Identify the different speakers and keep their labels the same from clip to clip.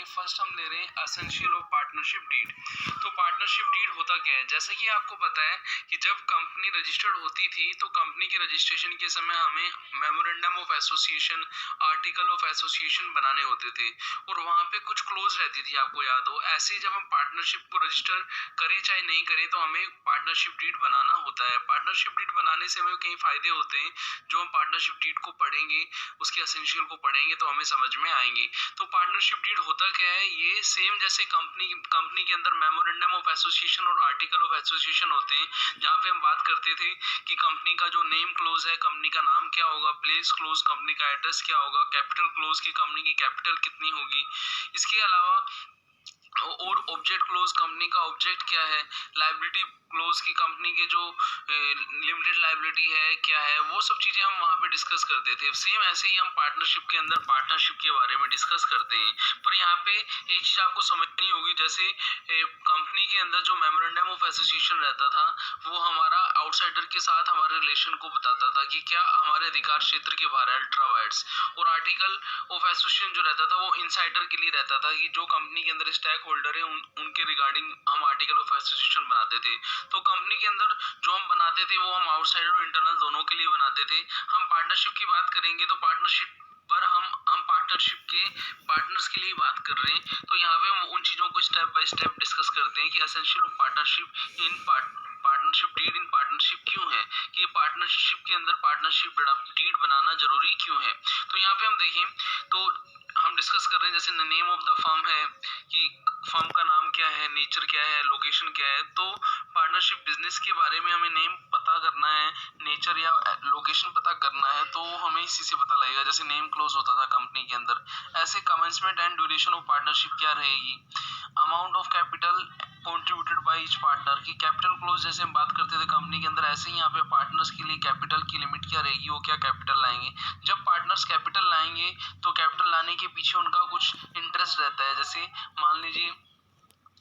Speaker 1: First हम ले रहे हैं एसेंशियल ऑफ पार्टनरशिप डीड। तो पार्टनरशिप डीड होता क्या है, जैसे कि आपको पता है कि जब कंपनी रजिस्टर्ड होती थी तो कंपनी की रजिस्ट्रेशन के समय हमें memorandum of association, article of association बनाने होते थे और वहाँ पे कुछ क्लोज रहती थी, आपको याद हो। ऐसे ही जब हम पार्टनरशिप को रजिस्टर करें चाहे नहीं करें तो हमें पार्टनरशिप डीड बनाना होता है। पार्टनरशिप डीड बनाने से हमें कई फायदे होते हैं जो हम पार्टनरशिप डीड को पढ़ेंगे, उसके एसेंशियल को पढ़ेंगे तो हमें समझ में आएंगे। तो पार्टनरशिप डीड होता क्या है, ये सेम जैसे कंपनी के अंदर मेमोरेंडम ऑफ एसोसिएशन और आर्टिकल ऑफ एसोसिएशन होते हैं, जहाँ पे हम बात करते थे कि कंपनी का जो नेम क्लोज है, कंपनी का नाम क्या होगा, प्लेस क्लोज कंपनी का एड्रेस क्या होगा, कैपिटल क्लोज की कंपनी की कैपिटल कितनी होगी, इसके अलावा और ऑब्जेक्ट क्लोज कंपनी का ऑब्जेक्ट क्या है, लायबिलिटी क्लोज की कंपनी के जो लिमिटेड लायबिलिटी है क्या है, वो सब चीजें हम वहाँ पे डिस्कस करते थे। सेम ऐसे ही हम पार्टनरशिप के अंदर पार्टनरशिप के बारे में डिस्कस करते हैं। पर यहाँ पे एक चीज आपको समझनी होगी, जैसे कंपनी के अंदर जो मेमोरेंडम ऑफ एसोसिएशन रहता था वो हमारा आउटसाइडर के साथ हमारे रिलेशन को बताता था कि क्या हमारे अधिकार क्षेत्र के बाहर है, अल्ट्रा वाइड्स। और आर्टिकल ऑफ एसोसिएशन जो रहता था वो इनसाइडर के लिए रहता था कि जो कंपनी के अंदर स्टेक होल्डर है उनके रिगार्डिंग हम आर्टिकल ऑफ एसोसिएशन बनाते थे। तो कंपनी के अंदर जो हम बनाते थे वो हम आउटसाइडर और इंटरनल दोनों के लिए बनाते थे। हम पार्टनरशिप की बात करेंगे तो पार्टनरशिप पर हम पार्टनरशिप के पार्टनर्स के लिए बात कर रहे हैं, तो यहाँ पे हम उन चीजों को स्टेप बाय स्टेप डिस्कस करते हैं कि essential of partnership in partnership deed in partnership क्यों है, कि पार्टनरशिप के अंदर पार्टनरशिप डीड बनाना जरूरी क्यों है। तो यहाँ पे हम देखें तो हम डिस्कस कर रहे हैं, जैसे नेम ऑफ द फर्म है कि फर्म का नाम क्या है, नेचर क्या है, लोकेशन क्या है। तो पार्टनरशिप बिजनेस के बारे में हमें नेम पता करना है, नेचर या लोकेशन पता करना है, तो हमें इसी से पता लगेगा। जैसे नेम क्लोज होता था कंपनी के अंदर, ऐसे commencement and duration of partnership क्या रहेगी, amount of capital contributed by each partner की कैपिटल क्लोज जैसे हम बात करते थे कंपनी के अंदर, ऐसे ही यहाँ पे पार्टनर्स के लिए कैपिटल की लिमिट क्या रहेगी, वो क्या कैपिटल लाएंगे। जब पार्टनर्स कैपिटल लाएंगे तो कैपिटल लाने के पीछे उनका कुछ इंटरेस्ट रहता है, जैसे मान लीजिए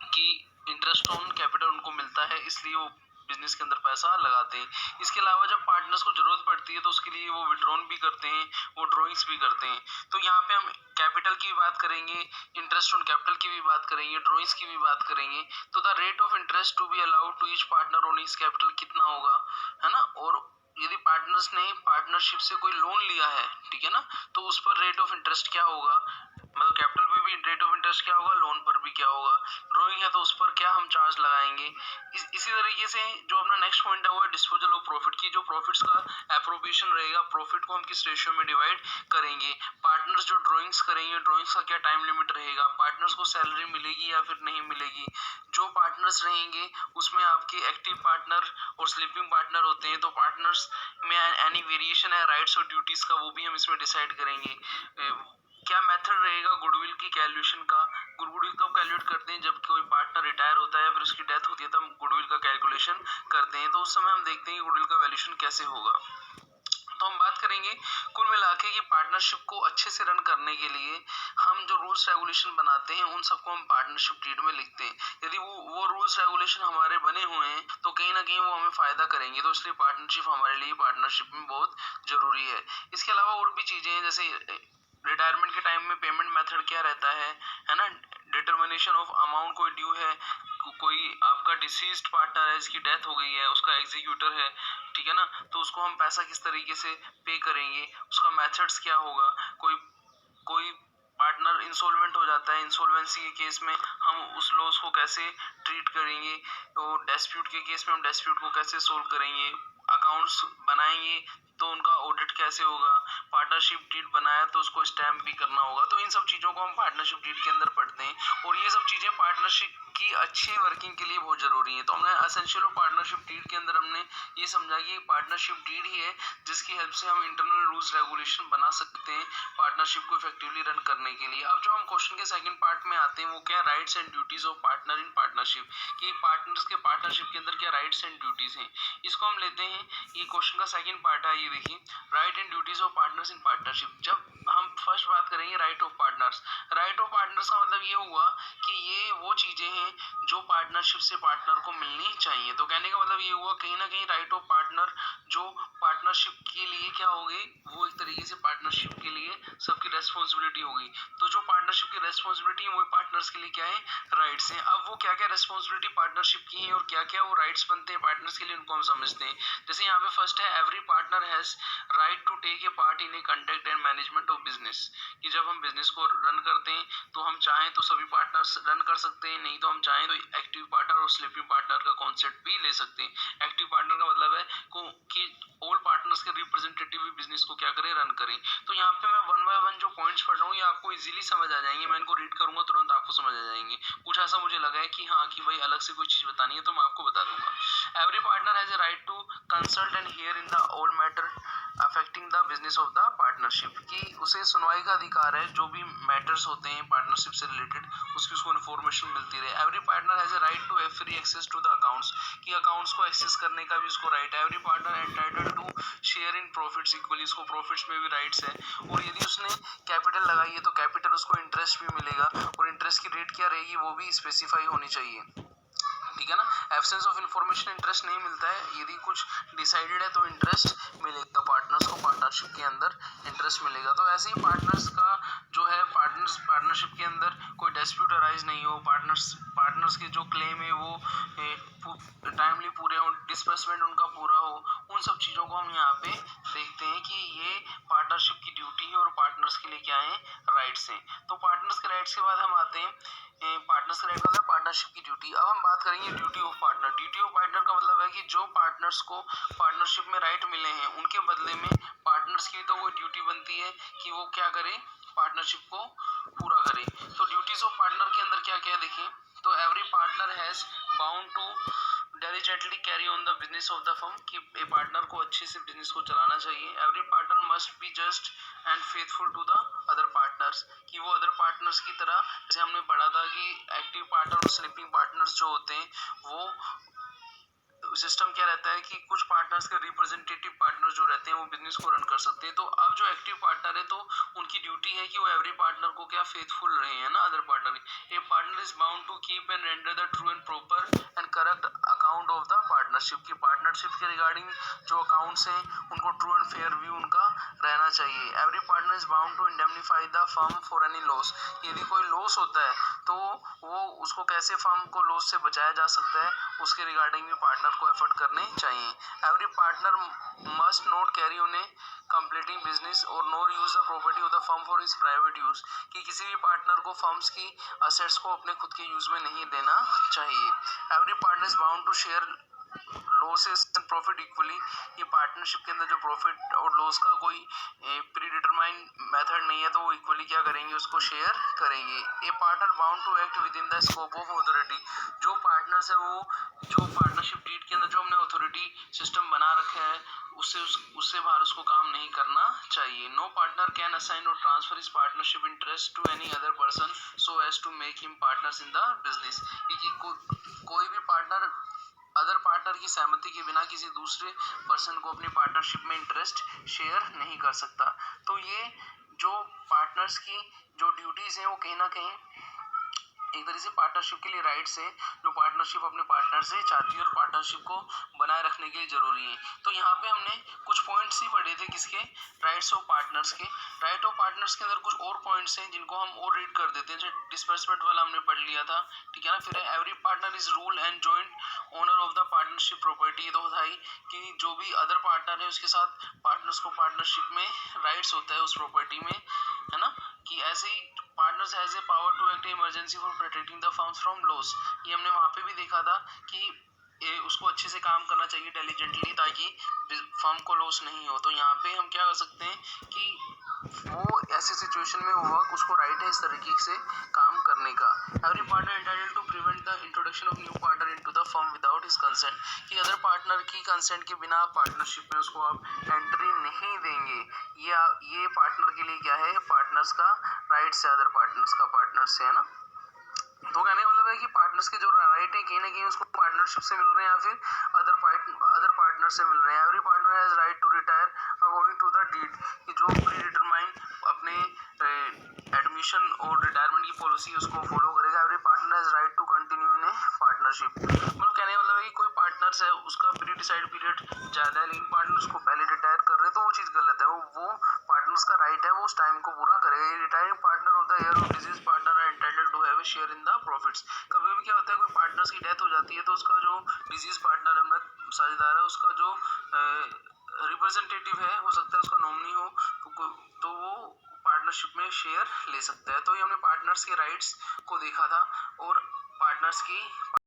Speaker 1: कि इंटरेस्ट ऑन कैपिटल उनको मिलता है, इसलिए वो बिजनेस के अंदर पैसा लगाते हैं। इसके अलावा जब पार्टनर्स को जरूरत पड़ती है तो उसके लिए वो विड्रॉन भी करते हैं, वो ड्रॉइंग्स भी करते हैं। तो यहाँ पे हम कैपिटल की भी बात करेंगे, इंटरेस्ट ऑन कैपिटल की भी बात करेंगे, ड्रॉइंग्स की भी बात करेंगे। तो the rate of interest to be allowed to each partner on his capital कितना होगा, है ना। और यदि पार्टनर्स ने पार्टनरशिप से कोई लोन लिया है, ठीक है ना, तो उस पर रेट ऑफ इंटरेस्ट क्या होगा, मतलब कैपिटल पे भी रेट ऑफ इंटरेस्ट क्या होगा, लोन पर भी क्या होगा, ड्रॉइंग है तो उस पर क्या हम चार्ज लगाएंगे। इसी तरीके से जो अपना नेक्स्ट पॉइंट है वो है डिस्पोजल ऑफ प्रॉफिट की, जो प्रॉफिट्स का एप्रोप्रिएशन रहेगा, प्रॉफिट को हम किस रेशियो में डिवाइड करेंगे। पार्टनर्स जो ड्रॉइंग्स करेंगे, ड्रॉइंग्स का क्या टाइम लिमिट रहेगा, पार्टनर्स को सैलरी मिलेगी या फिर नहीं मिलेगी। जो पार्टनर्स रहेंगे उसमें आपके एक्टिव पार्टनर और स्लीपिंग पार्टनर होते हैं, तो पार्टनर्स में एनी वेरिएशन है राइट्स और ड्यूटीज का, वो भी हम इसमें डिसाइड करेंगे। क्या मेथड रहेगा गुडविल की कैलकुलेशन का, गुडविल कब कैलकुलेट करते हैं, जब कोई पार्टनर रिटायर होता है या फिर उसकी डेथ होती है तब गुडविल का कैलकुलेशन करते हैं। तो उस समय हम देखते हैं कि गुडविल का वैल्यूएशन कैसे होगा। तो हम बात करेंगे कुल मिला के कि पार्टनरशिप को अच्छे से रन करने के लिए हम जो रूल्स रेगुलेशन बनाते हैं उन सबको हम पार्टनरशिप डीड में लिखते हैं। यदि वो रूल्स रेगुलेशन हमारे बने हुए हैं तो कहीं ना कहीं वो हमें फायदा करेंगे, तो इसलिए पार्टनरशिप हमारे लिए पार्टनरशिप में बहुत जरूरी है। इसके अलावा और भी चीजें हैं, जैसे रिटायरमेंट के टाइम में पेमेंट मेथड क्या रहता है ना, डिटर्मिनेशन ऑफ अमाउंट कोई ड्यू है, कोई आपका डिसीज्ड पार्टनर है, इसकी डेथ हो गई है, उसका एग्जीक्यूटर है, ठीक है ना, तो उसको हम पैसा किस तरीके से पे करेंगे, उसका मेथड्स क्या होगा। कोई पार्टनर इंसॉल्वेंट हो जाता है, इंसॉल्वेंसी के केस में हम उस लॉस को कैसे ट्रीट करेंगे, तो डिस्प्यूट के केस में हम डिस्प्यूट को कैसे सोल्व करेंगे, अकाउंट्स बनाएंगे तो उनका ऑडिट कैसे होगा, पार्टनरशिप डीड बनाया तो उसको स्टैम्प भी करना होगा। तो इन सब चीजों को हम पार्टनरशिप डीड के अंदर पढ़ते हैं और ये सब चीजें पार्टनरशिप की अच्छी वर्किंग के लिए बहुत जरूरी है। तो हमने एसेंशियल ऑफ पार्टनरशिप डीड के अंदर हमने ये समझा कि पार्टनरशिप डीड ही है जिसकी हेल्प से हम इंटरनल रूल्स रेगुलेशन बना सकते हैं पार्टनरशिप को इफेक्टिवली रन करने के लिए। अब जो हम क्वेश्चन के सेकंड पार्ट में आते हैं वो क्या, rights and duties of partner in partnership, कि पार्टनर्स के पार्टनरशिप के अंदर क्या राइट्स एंड ड्यूटीज हैं। इसको हम लेते हैं, ये क्वेश्चन का सेकंड पार्ट है, ये देखिए, right and duties of partners in partnership. जब हम फर्स्ट बात करेंगे right of partners, right of partners का मतलब ये हुआ कि ये वो चीजें हैं जो पार्टनरशिप से पार्टनर को मिलनी चाहिए। तो कहने का मतलब ये हुआ कहीं ना कहीं राइट ऑफ पार्टनर जो पार्टनरशिप के लिए क्या हो गई, वो एक तरीके से पार्टनरशिप के लिए सबकी रेस्पॉन्सिबिलिटी होगी। तो जो पार्टनरशिप की रेस्पॉन्सिबिलिटी है वो पार्टनर्स के लिए क्या है, राइट्स हैं। अब वो क्या क्या रेस्पॉन्सिबिलिटी पार्टनरशिप की है और क्या क्या वो राइट्स बनते हैं पार्टनर्स के लिए, उनको हम समझते हैं। जैसे यहाँ पे फर्स्ट है, every partner has right to take a part in a conduct and management of business. कि जब हम बिजनेस को रन करते हैं तो हम चाहें तो सभी पार्टनर्स रन कर सकते हैं, नहीं तो हम चाहें तो एक्टिव पार्टनर और स्लीपिंग पार्टनर का कॉन्सेप्ट भी ले सकते हैं। एक्टिव पार्टनर का मतलब है कि ऑल पार्टनर्स के रिप्रेजेंटेटिव भी बिजनेस को क्या करें, रन करें। तो यहाँ पे मैं वन बाय वन जो पॉइंट्स पढ़ रहा हूँ ये आपको इजीली समझ आ जाएंगे, मैं इनको रीड करूंगा तुरंत आपको समझ आ जाएंगे। कुछ ऐसा मुझे लगा है कि हाँ कि भाई अलग से कोई चीज बतानी है तो मैं आपको बता दूंगा। Every partner has a right to consult and hear in the all matter affecting the business of the partnership. कि उसे सुनवाई का अधिकार है, जो भी मैटर्स होते हैं पार्टनरशिप से रिलेटेड उसको इन्फॉर्मेशन मिलती रहे। Every partner has a right to free access to the accounts. कि अकाउंट्स को एक्सेस करने का भी उसको राइट है। Every partner entitled to share in profits equally, उसको प्रॉफिट्स में भी राइट्स है। और यदि उसने कैपिटल लगाई है तो कैपिटल उसको इंटरेस्ट भी मिलेगा, और इंटरेस्ट की रेट क्या रहेगी वो भी स्पेसिफाई होनी चाहिए, ठीक है ना। एब्सेंस ऑफ इंफॉर्मेशन इंटरेस्ट नहीं मिलता है, यदि कुछ डिसाइडेड है तो इंटरेस्ट मिलेगा पार्टनर्स को, पार्टनरशिप के अंदर इंटरेस्ट मिलेगा। तो ऐसे ही पार्टनर्स का जो है पार्टनरशिप के अंदर कोई डिस्प्यूट अराइज नहीं हो, पार्टनर्स के जो क्लेम है वो टाइमली पूरे हो, डिस्बर्समेंट उनका पूरा हो, उन सब चीज़ों को हम यहाँ पे देखते हैं कि ये पार्टनरशिप की ड्यूटी है और पार्टनर्स के लिए क्या है, राइट्स हैं। तो पार्टनर्स के राइट्स के बाद हम आते हैं पार्टनर्स का राइट मतलब पार्टनरशिप की ड्यूटी। अब हम बात करेंगे duty of partner. Duty of partner का मतलब है कि जो पार्टनर्स को पार्टनरशिप में राइट मिले हैं उनके बदले में पार्टनर्स की तो वो ड्यूटी बनती है कि वो क्या करे, पार्टनरशिप को पूरा करे। तो ड्यूटीज ऑफ पार्टनर के अंदर क्या क्या देखें तो every partner has bound to diligently carry on the business of the firm। कि ए पार्टनर को अच्छे से बिजनेस को चलाना चाहिए। Every partner must be just and faithful to the other partners. कि वो अदर पार्टनर्स की तरह, जैसे हमने पढ़ा था कि एक्टिव पार्टनर और स्लीपिंग पार्टनर्स जो होते हैं वो सिस्टम क्या रहता है कि कुछ पार्टनर्स के रिप्रेजेंटेटिव पार्टनर जो रहते हैं वो बिजनेस को रन कर सकते हैं। तो अब जो एक्टिव पार्टनर है तो उनकी ड्यूटी है कि वो एवरी पार्टनर को क्या फेथफुल रहे हैं ना other partner. A partner is bound to keep and render the true and proper and correct account of the partnership. की पार्टनरशिप के रिगार्डिंग जो अकाउंट्स हैं उनको ट्रू एंड फेयर व्यू उनका रहना चाहिए। Every partner is bound to indemnify the firm for any loss. यदि कोई लॉस होता है तो वो उसको कैसे फर्म को लॉस से बचाया जा सकता है उसके रिगार्डिंग भी पार्टनर को एफर्ट करने चाहिए। Every partner must not carry on a completing business और nor use the property of the firm for his private use. कि किसी भी पार्टनर को फर्म्स की असेट्स को अपने खुद के यूज में नहीं देना चाहिए। Every partner is bound to share losses and profit equally. ये पार्टनरशिप के अंदर जो प्रॉफिट और लॉस का कोई प्री डिटरमाइंड मेथड नहीं है तो वो इक्वली क्या करेंगे, उसको शेयर करेंगे। A partner bound to act within the scope of authority. जो पार्टनर्स है वो जो पार्टनरशिप डीड के अंदर जो हमने अथॉरिटी सिस्टम बना रखा है उससे बाहर उसको काम नहीं करना चाहिए। No partner can assign or transfer his partnership interest to any other person so as to make him partners in the business. कोई भी पार्टनर अदर पार्टनर की सहमति के बिना किसी दूसरे पर्सन को अपनी पार्टनरशिप में इंटरेस्ट शेयर नहीं कर सकता। तो ये जो पार्टनर्स की जो ड्यूटीज हैं वो कहीं ना कहीं एक तरह से पार्टनरशिप के लिए राइट्स है जो पार्टनरशिप अपने पार्टनर से चाहती है और पार्टनरशिप को बनाए रखने के लिए जरूरी है। तो यहाँ पे हमने कुछ पॉइंट्स ही पढ़े थे किसके, राइट्स ऑफ पार्टनर्स के। राइट ऑफ पार्टनर्स के अंदर कुछ और पॉइंट्स हैं जिनको हम और रीड कर देते हैं। जैसे डिस्बर्समेंट वाला हमने पढ़ लिया था, ठीक है ना। फिर every partner is rule and joint owner of the partnership property. तो होता है कि जो भी अदर पार्टनर है उसके साथ पार्टनर्स को पार्टनरशिप में राइट्स होता है उस प्रॉपर्टी में, है ना। कि ऐसे ही partners has a power to act emergency for protecting the firms from loss. ये हमने वहाँ पे भी देखा था कि उसको अच्छे से काम करना चाहिए डिलीजेंटली ताकि फर्म को लॉस नहीं हो। तो यहाँ पे हम क्या कर सकते हैं कि वो ऐसे सिचुएशन में हुआ उसको राइट है इस तरीके से काम करने का। Every partner entitled to prevent the introduction of new partner into the firm without his consent. कि अदर पार्टनर की कंसेंट के बिना पार्टनरशिप में उसको आप एंट्री नहीं देंगे। ये पार्टनर के लिए क्या है, पार्टनर्स का राइट्स है, अदर पार्टनर्स का पार्टनर से, है ना। तो कहने का मतलब है कि पार्टनर्स के जो राइट है कहीं ना कहीं उसको पार्टनरशिप से मिल रहे हैं या फिर अदर पार्टनर से मिल रहे हैं। Every partner has right to retire according to the deed. कि जो प्री डिटरमाइंड अपने एडमिशन और रिटायरमेंट की पॉलिसी उसको फॉलो करेगा। Every partner has right to continue in a partnership. मतलब कहने का मतलब है कि कोई पार्टनर पार्टनर्स है उसका प्री डिसाइड पीरियड ज़्यादा है लेकिन पार्टनर्स को पहले रिटायर कर रहे हैं तो वो चीज़ गलत है। वो पार्टनर्स का राइट है वो उस टाइम को पूरा करेगा। Retiring partner of the year और disease partner are entitled to have a share in the profits. कभी भी क्या होता है कोई पार्टनर्स की डेथ हो जाती है तो उसका जो डिजीज पार्टनर है साझेदार है उसका जो रिप्रेजेंटेटिव है हो सकता है उसका नॉमिनी हो तो वो पार्टनरशिप में शेयर ले सकता है। तो ये हमने पार्टनर्स के राइट्स को देखा था और पार्टनर्स की